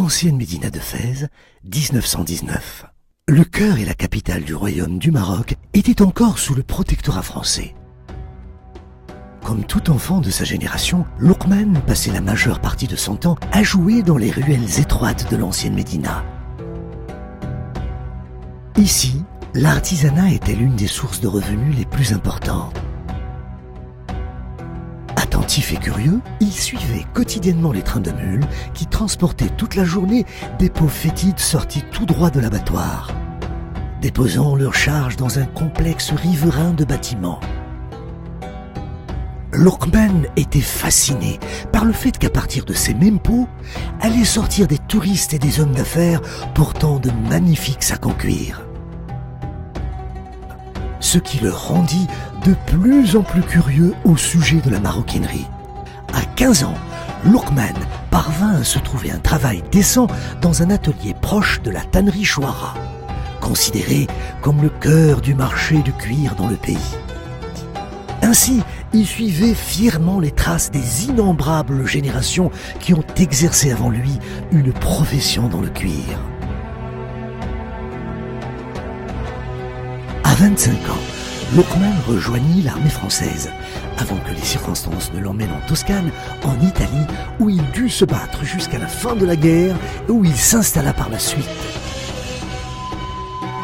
Ancienne Médina de Fès, 1919. Le cœur et la capitale du royaume du Maroc étaient encore sous le protectorat français. Comme tout enfant de sa génération, Loukman passait la majeure partie de son temps à jouer dans les ruelles étroites de l'ancienne Médina. Ici, l'artisanat était l'une des sources de revenus les plus importantes. Attentif et curieux, il suivait quotidiennement les trains de mules qui transportaient toute la journée des peaux fétides sorties tout droit de l'abattoir, déposant leurs charges dans un complexe riverain de bâtiments. Loukman était fasciné par le fait qu'à partir de ces mêmes peaux allaient sortir des touristes et des hommes d'affaires portant de magnifiques sacs en cuir. Ce qui le rendit de plus en plus curieux au sujet de la maroquinerie. À 15 ans, Loukman parvint à se trouver un travail décent dans un atelier proche de la tannerie Chouara, considérée comme le cœur du marché du cuir dans le pays. Ainsi, il suivait fièrement les traces des innombrables générations qui ont exercé avant lui une profession dans le cuir. À 25 ans, Loukman rejoignit l'armée française, avant que les circonstances ne l'emmènent en Toscane, en Italie, où il dut se battre jusqu'à la fin de la guerre et où il s'installa par la suite.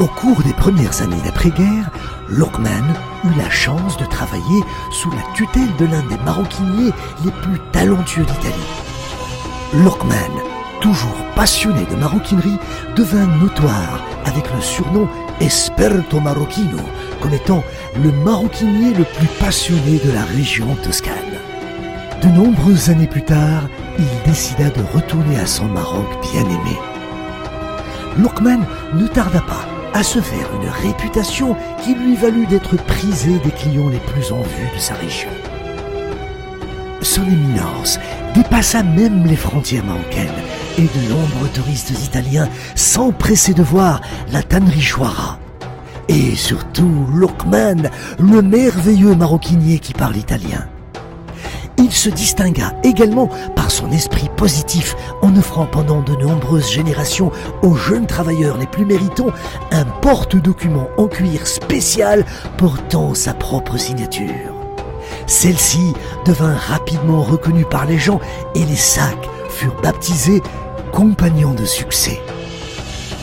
Au cours des premières années d'après-guerre, Loukman eut la chance de travailler sous la tutelle de l'un des maroquiniers les plus talentueux d'Italie. Loukman, toujours passionné de maroquinerie, devint notoire avec le surnom Esperto Marocchino, comme étant le maroquinier le plus passionné de la région toscane. De nombreuses années plus tard, il décida de retourner à son Maroc bien-aimé. Loukman ne tarda pas à se faire une réputation qui lui valut d'être prisé des clients les plus en vue de sa région. Son éminence dépassa même les frontières marocaines et de nombreux touristes italiens s'empressaient de voir la tannerie Chouara. Et surtout Loukman, le merveilleux maroquinier qui parle italien. Il se distingua également par son esprit positif en offrant pendant de nombreuses générations aux jeunes travailleurs les plus méritants un porte-document en cuir spécial portant sa propre signature. Celle-ci devint rapidement reconnue par les gens et les sacs furent baptisés compagnons de succès.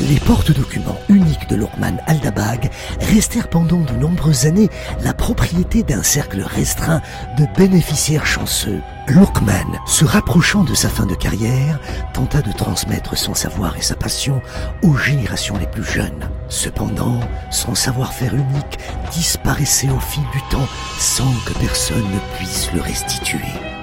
Les porte-documents uniques de Loukman Aldabag restèrent pendant de nombreuses années la propriété d'un cercle restreint de bénéficiaires chanceux. Loukman, se rapprochant de sa fin de carrière, tenta de transmettre son savoir et sa passion aux générations les plus jeunes. Cependant, son savoir-faire unique disparaissait au fil du temps sans que personne ne puisse le restituer.